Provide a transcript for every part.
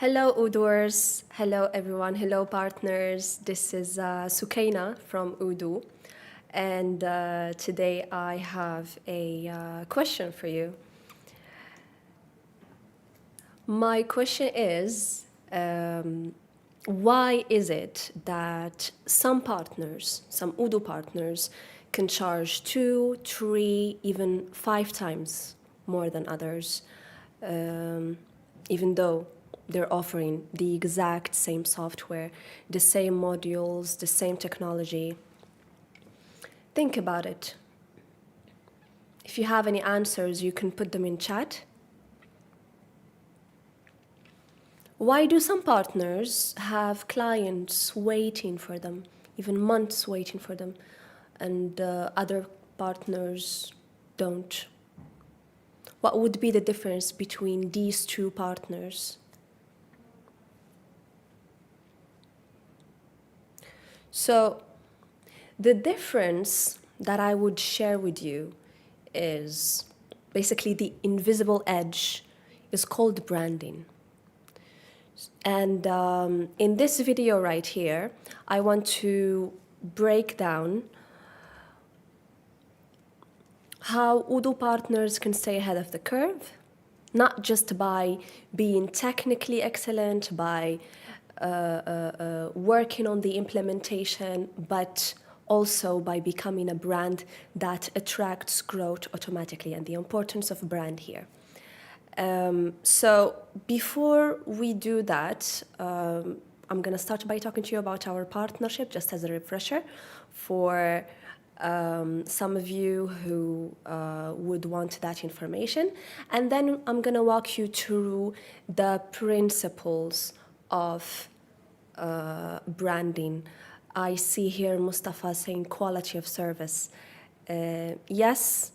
Hello, Odoors. Hello, everyone. Hello, partners. This is Sukaina from Odoo. And today I have a question for you. My question is why is it that some partners, some Odoo partners, can charge 2, 3, even 5 times more than others, even though they're offering the exact same software, the same modules, the same technology? Think about it. If you have any answers, you can put them in chat. Why do some partners have clients waiting for them, even months waiting for them, and other partners don't? What would be the difference between these two partners? So, the difference that I would share with you is basically the invisible edge is called branding. And in this video right here, I want to break down how Odoo partners can stay ahead of the curve, not just by being technically excellent, by working on the implementation, but also by becoming a brand that attracts growth automatically, and the importance of brand here. So before we do that, I'm going to start by talking to you about our partnership, just as a refresher for some of you who would want that information. And then I'm going to walk you through the principles of branding. I see here Mustafa saying quality of service. Yes,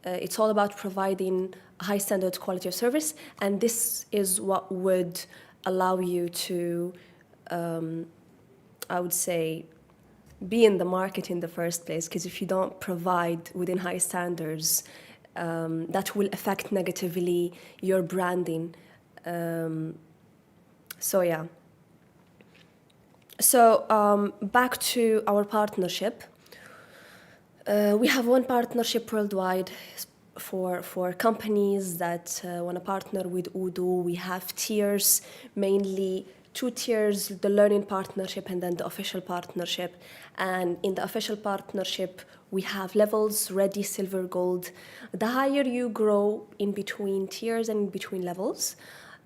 it's all about providing a high standard quality of service, and this is what would allow you to, I would say, be in the market in the first place, because if you don't provide within high standards, that will affect negatively your branding. So yeah. So back to our partnership. We have one partnership worldwide for companies that want to partner with Odoo. We have tiers, mainly 2 tiers, the learning partnership and then the official partnership. And in the official partnership, we have levels, ready, silver, gold. The higher you grow in between tiers and in between levels,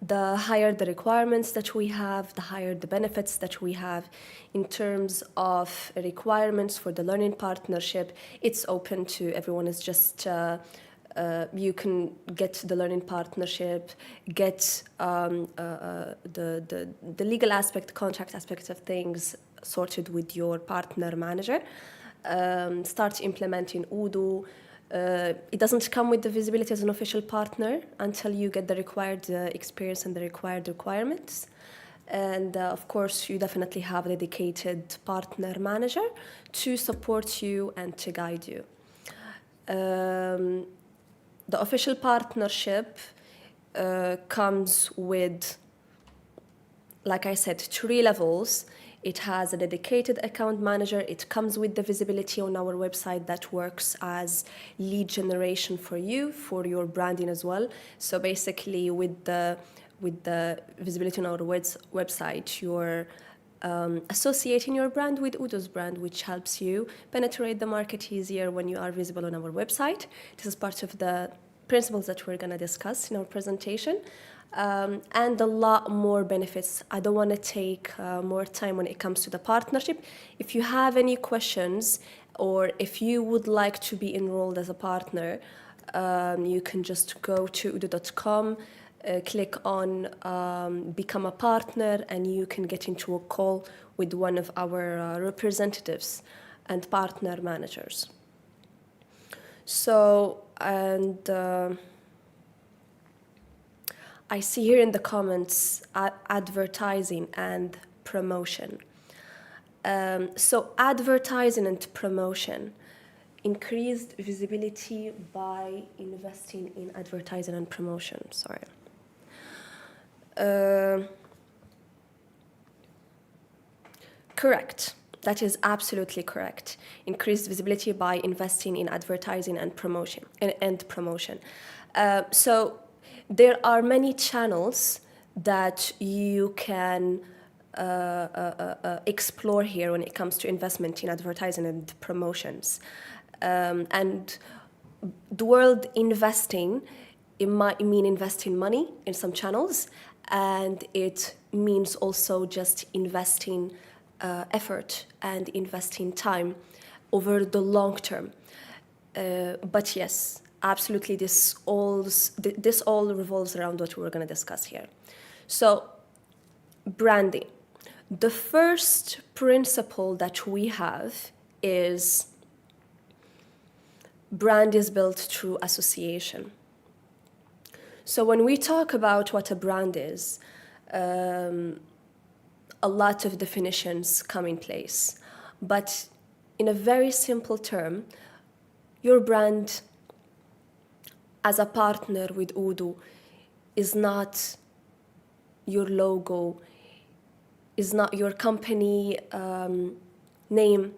the higher the requirements that we have, the higher the benefits that we have. In terms of requirements for the learning partnership, it's open to everyone. It's just you can get the learning partnership, get the legal aspect, contract aspects of things sorted with your partner manager, start implementing Odoo. It doesn't come with the visibility as an official partner until you get the required experience and the required requirements. And of course, you definitely have a dedicated partner manager to support you and to guide you. The official partnership comes with, like I said, 3 levels. It has a dedicated account manager. It comes with the visibility on our website that works as lead generation for you, for your branding as well. So basically, with the visibility on our website, you're associating your brand with Odoo's brand, which helps you penetrate the market easier when you are visible on our website. This is part of the principles that we're going to discuss in our presentation. And a lot more benefits. I don't want to take more time when it comes to the partnership. If you have any questions or if you would like to be enrolled as a partner, you can just go to odoo.com, click on become a partner, and you can get into a call with one of our representatives and partner managers. So, and I see here in the comments advertising and promotion. So advertising and promotion, increased visibility by investing in advertising and promotion, sorry. Correct. That is absolutely correct. Increased visibility by investing in advertising and promotion. So there are many channels that you can explore here when it comes to investment in advertising and promotions. And the word investing, it might mean investing money in some channels, and it means also just investing effort and investing time over the long term. But yes, absolutely, this all revolves around what we're going to discuss here. So, branding. The first principle that we have is brand is built through association. So when we talk about what a brand is, a lot of definitions come in place. But in a very simple term, your brand as a partner with Odoo is not your logo, is not your company name.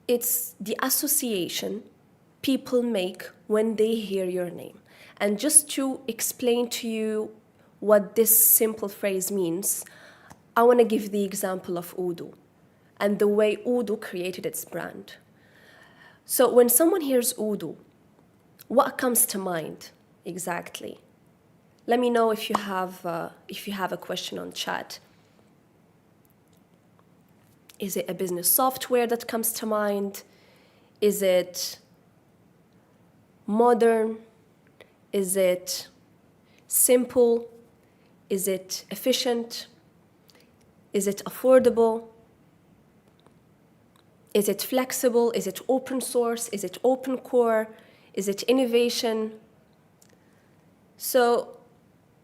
It's the association people make when they hear your name. And just to explain to you what this simple phrase means, I want to give the example of Odoo and the way Odoo created its brand. So when someone hears Odoo, what comes to mind exactly? Let me know if you have a question on chat. Is it a business software that comes to mind? Is it modern? Is it simple? Is it efficient? Is it affordable? Is it flexible? Is it open source? Is it open core? Is it innovation? So,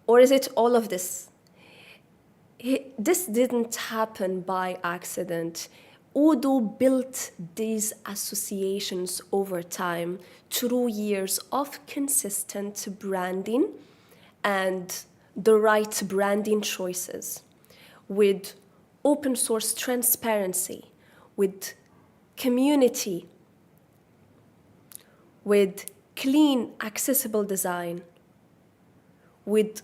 or is it all of this? This didn't happen by accident. Odoo built these associations over time through years of consistent branding and the right branding choices, with open source transparency, with community, with clean, accessible design, with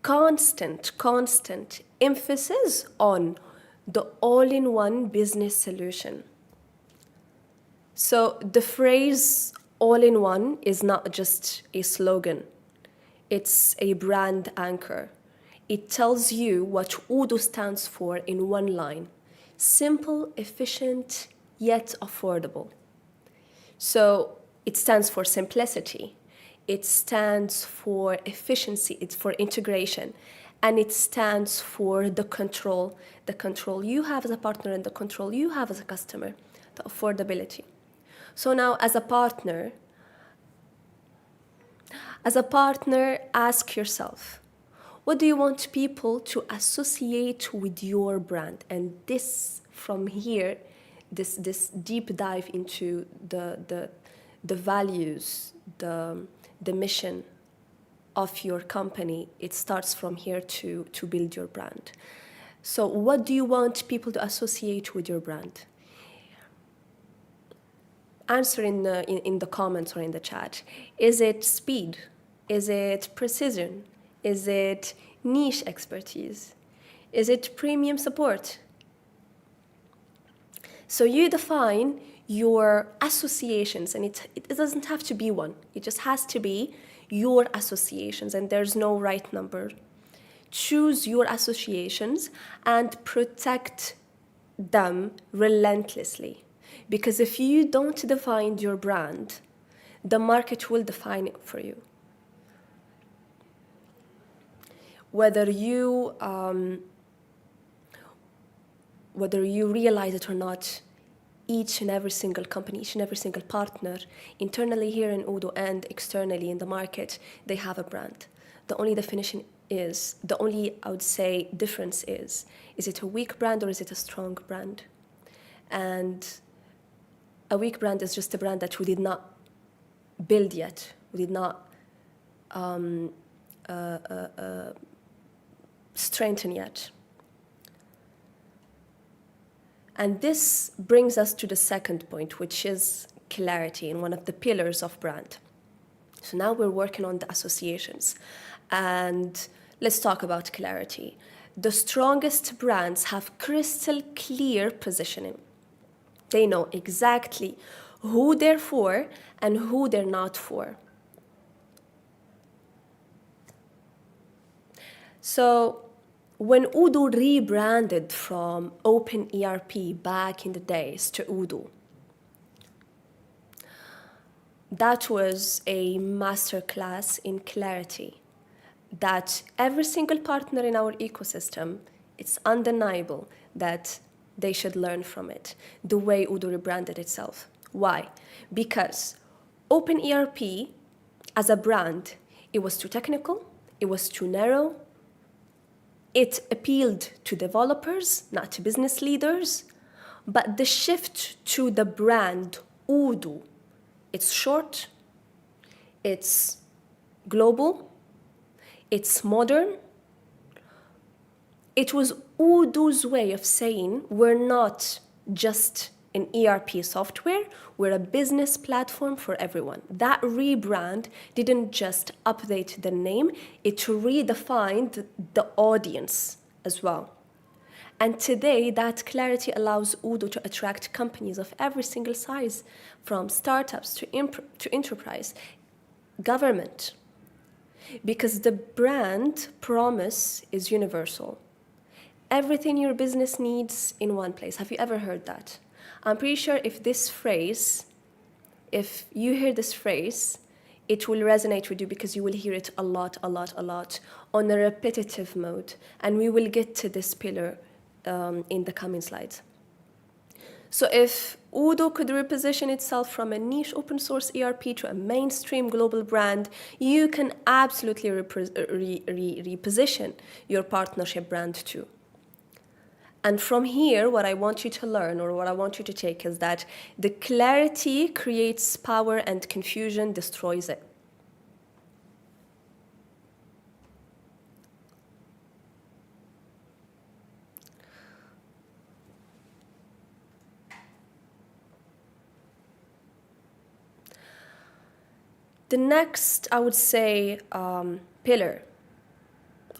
constant emphasis on the all-in-one business solution. So the phrase all-in-one is not just a slogan. It's a brand anchor. It tells you what Odoo stands for in one line: simple, efficient, yet affordable. So it stands for simplicity. It stands for efficiency. It's for integration. And it stands for the control you have as a partner and the control you have as a customer, the affordability. So now, as a partner, ask yourself, what do you want people to associate with your brand? And this, from here, this deep dive into the values, the mission of your company, it starts from here to build your brand. So what do you want people to associate with your brand? Answer in the comments or in the chat. Is it speed? Is it precision? Is it niche expertise? Is it premium support? So you define your associations, and it doesn't have to be one. It just has to be your associations, and there's no right number. Choose your associations and protect them relentlessly. Because if you don't define your brand, the market will define it for you. Whether you realize it or not, each and every single company, each and every single partner, internally here in Odoo and externally in the market, they have a brand. The only I would say, difference is it a weak brand or is it a strong brand? And a weak brand is just a brand that we did not build yet. We did not strengthen yet. And this brings us to the second point, which is clarity, and one of the pillars of brand. So now we're working on the associations. And let's talk about clarity. The strongest brands have crystal clear positioning. They know exactly who they're for and who they're not for. So when Odoo rebranded from Open ERP back in the days to Odoo, that was a masterclass in clarity that every single partner in our ecosystem, it's undeniable that they should learn from it, the way Odoo rebranded itself. Why? Because Open ERP as a brand, it was too technical, it was too narrow, it appealed to developers, not to business leaders. But the shift to the brand Odoo, it's short, it's global, it's modern. It was Odoo's way of saying we're not just an ERP software, we're a business platform for everyone. That rebrand didn't just update the name, it redefined the audience as well. And today, that clarity allows Odoo to attract companies of every single size, from startups to enterprise, government. Because the brand promise is universal. Everything your business needs in one place. Have you ever heard that? I'm pretty sure if you hear this phrase, it will resonate with you because you will hear it a lot on a repetitive mode. And we will get to this pillar in the coming slides. So if Odoo could reposition itself from a niche open source ERP to a mainstream global brand, you can absolutely reposition your partnership brand too. And from here, what I want you to learn, or what I want you to take, is that the clarity creates power and confusion destroys it. The next, I would say, pillar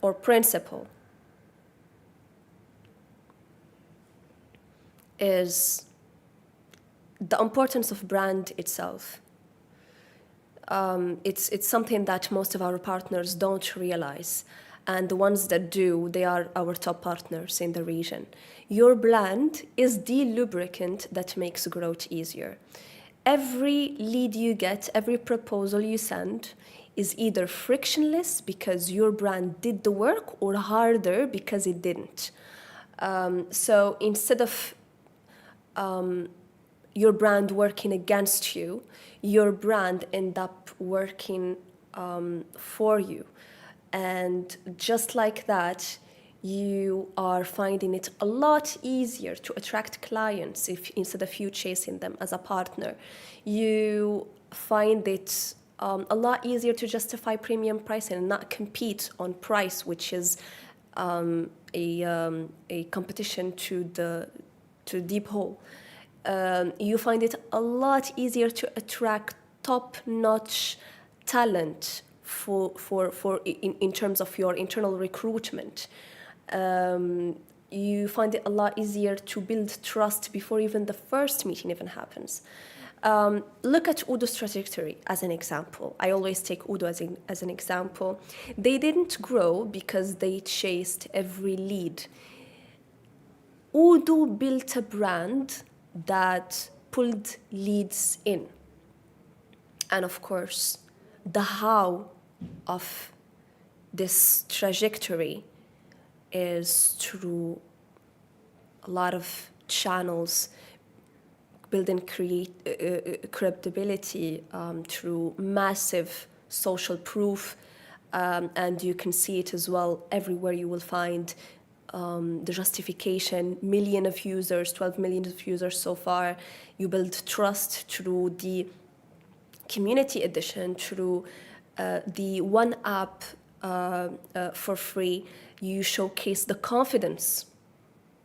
or principle is the importance of brand itself. It's something that most of our partners don't realize. And the ones that do, they are our top partners in the region. Your brand is the lubricant that makes growth easier. Every lead you get, every proposal you send is either frictionless because your brand did the work, or harder because it didn't. So instead of your brand working against you, your brand end up working for you. And just like that, you are finding it a lot easier to attract clients if instead of you chasing them as a partner. You find it a lot easier to justify premium pricing and not compete on price, which is a competition to deep hole. You find it a lot easier to attract top-notch talent in terms of your internal recruitment. You find it a lot easier to build trust before even the first meeting even happens. Look at Odoo's trajectory as an example. I always take Odoo as an example. They didn't grow because they chased every lead. Odoo built a brand that pulled leads in. And of course, the how of this trajectory is through a lot of channels, building credibility through massive social proof, and you can see it as well everywhere. You will find the justification, 1 million of users, 12 million of users so far. You build trust through the community edition, through the one app for free. You showcase the confidence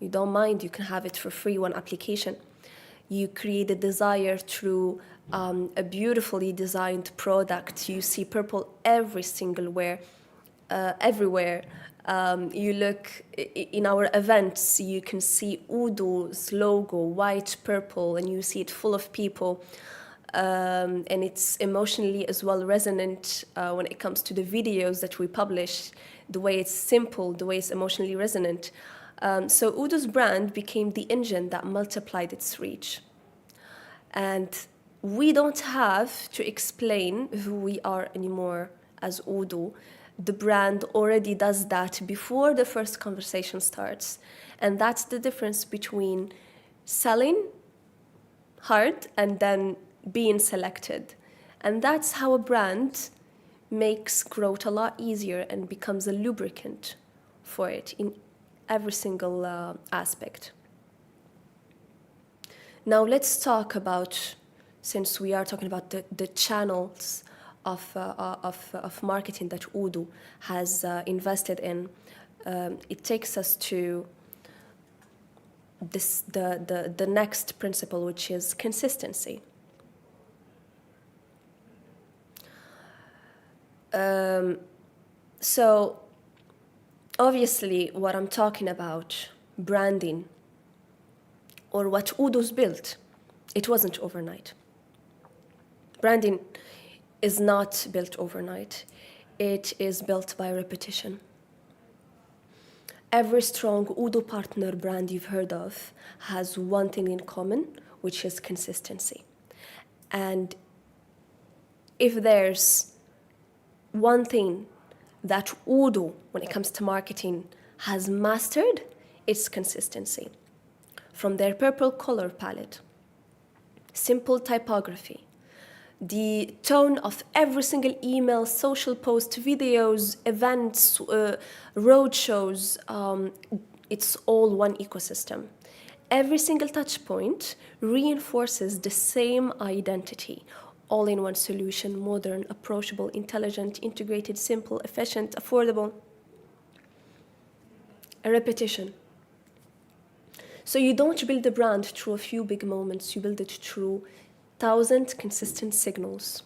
You don't mind, you can have it for free, one application. You create a desire through a beautifully designed product. You see purple everywhere. You look in our events, you can see Odoo's logo, white, purple, and you see it full of people. And it's emotionally as well resonant when it comes to the videos that we publish, the way it's simple, the way it's emotionally resonant. So Odoo's brand became the engine that multiplied its reach. And we don't have to explain who we are anymore as Odoo. The brand already does that before the first conversation starts. And that's the difference between selling hard and then being selected. And that's how a brand makes growth a lot easier and becomes a lubricant for it in every single aspect. Now let's talk about, since we are talking about the channels of marketing that Odoo has invested in, it takes us to the next principle, which is consistency. So obviously what I'm talking about, branding, or what Odoo's built, it wasn't overnight. Branding is not built overnight. It is built by repetition. Every strong Odoo partner brand you've heard of has one thing in common, which is consistency. And if there's one thing that Odoo, when it comes to marketing, has mastered, it's consistency. From their purple color palette, simple typography, the tone of every single email, social post, videos, events, roadshows, it's all one ecosystem. Every single touch point reinforces the same identity. All-in-one solution, modern, approachable, intelligent, integrated, simple, efficient, affordable. A repetition. So you don't build a brand through a few big moments, you build it through 1,000 consistent signals.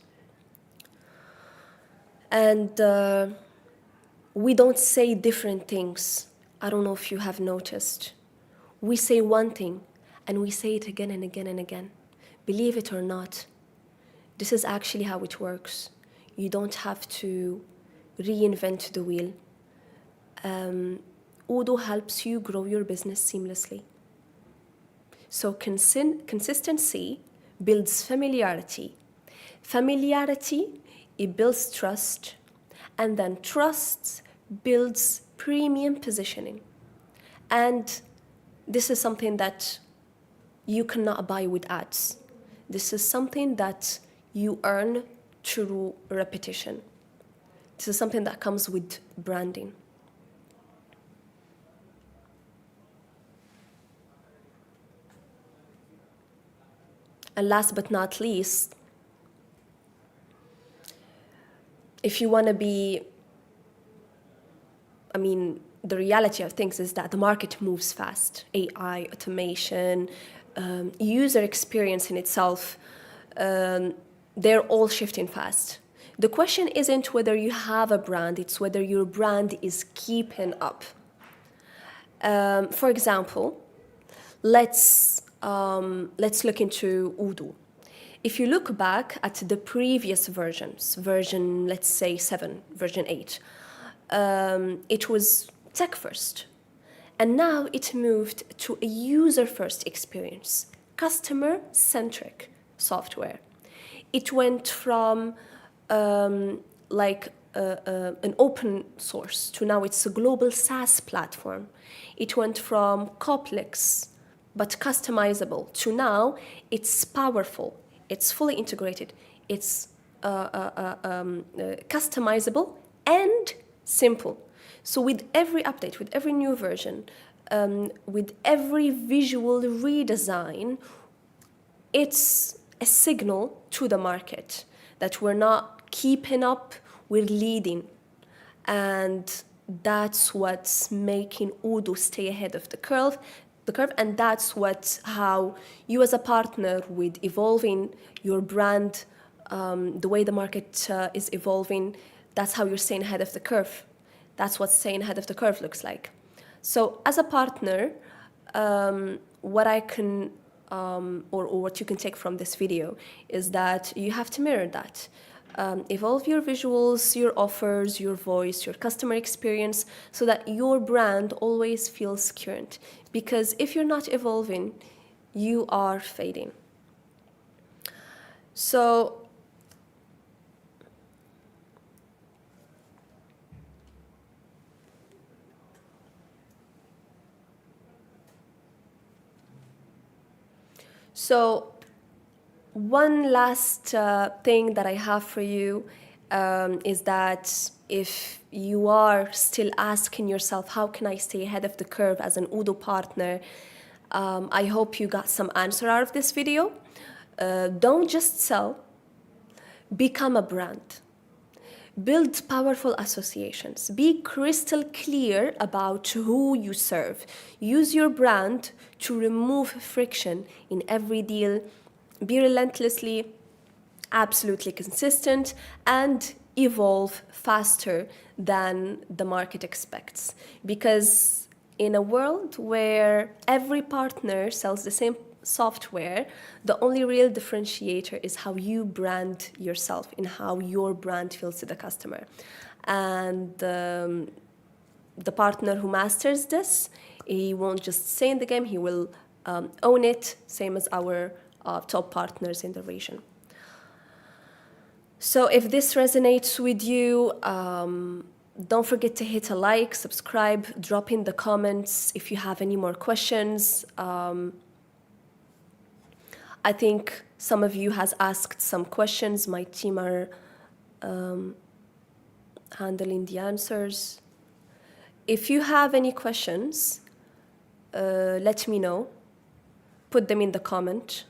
And we don't say different things. I don't know if you have noticed. We say one thing, and we say it again and again and again. Believe it or not, this is actually how it works. You don't have to reinvent the wheel. Odoo helps you grow your business seamlessly. So consistency builds familiarity. Familiarity, it builds trust. And then trust builds premium positioning. And this is something that you cannot buy with ads. This is something that you earn through repetition. This is something that comes with branding. And last but not least, if you want to be, the reality of things is that the market moves fast. AI, automation, user experience in itself, they're all shifting fast. The question isn't whether you have a brand, it's whether your brand is keeping up. For example, let's look into Odoo. If you look back at the previous versions, version, let's say 7, version 8, it was tech first. And now it moved to a user-first experience, customer-centric software. It went from an open source to now it's a global SaaS platform. It went from complex but customizable to now it's powerful, it's fully integrated, it's customizable and simple. So with every update, with every new version, with every visual redesign, it's a signal to the market that we're not keeping up, we're leading. And that's what's making Odoo stay ahead of the curve. the curve, and that's how you as a partner with evolving your brand, the way the market is evolving, that's how you're staying ahead of the curve. That's what staying ahead of the curve looks like. So as a partner, what I can or what you can take from this video is that you have to mirror that. Evolve your visuals, your offers, your voice, your customer experience, so that your brand always feels current. Because if you're not evolving, you are fading. So one last thing that I have for you is that if you are still asking yourself, how can I stay ahead of the curve as an Odoo partner? I hope you got some answer out of this video. Don't just sell, become a brand. Build powerful associations. Be crystal clear about who you serve. Use your brand to remove friction in every deal. Be relentlessly, absolutely consistent, and evolve faster than the market expects. Because in a world where every partner sells the same software, the only real differentiator is how you brand yourself and how your brand feels to the customer. And the partner who masters this, he won't just stay in the game, he will own it, same as our top partners in the region. So if this resonates with you, don't forget to hit a like, subscribe, drop in the comments if you have any more questions. I think some of you has asked some questions. My team are handling the answers. If you have any questions, let me know. Put them in the comment.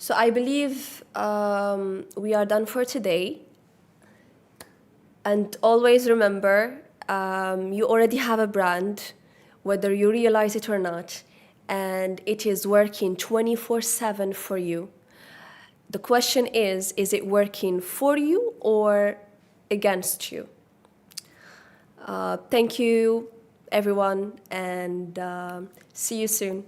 So I believe we are done for today. And always remember, you already have a brand, whether you realize it or not, and it is working 24/7 for you. The question is it working for you or against you? Thank you, everyone, and see you soon.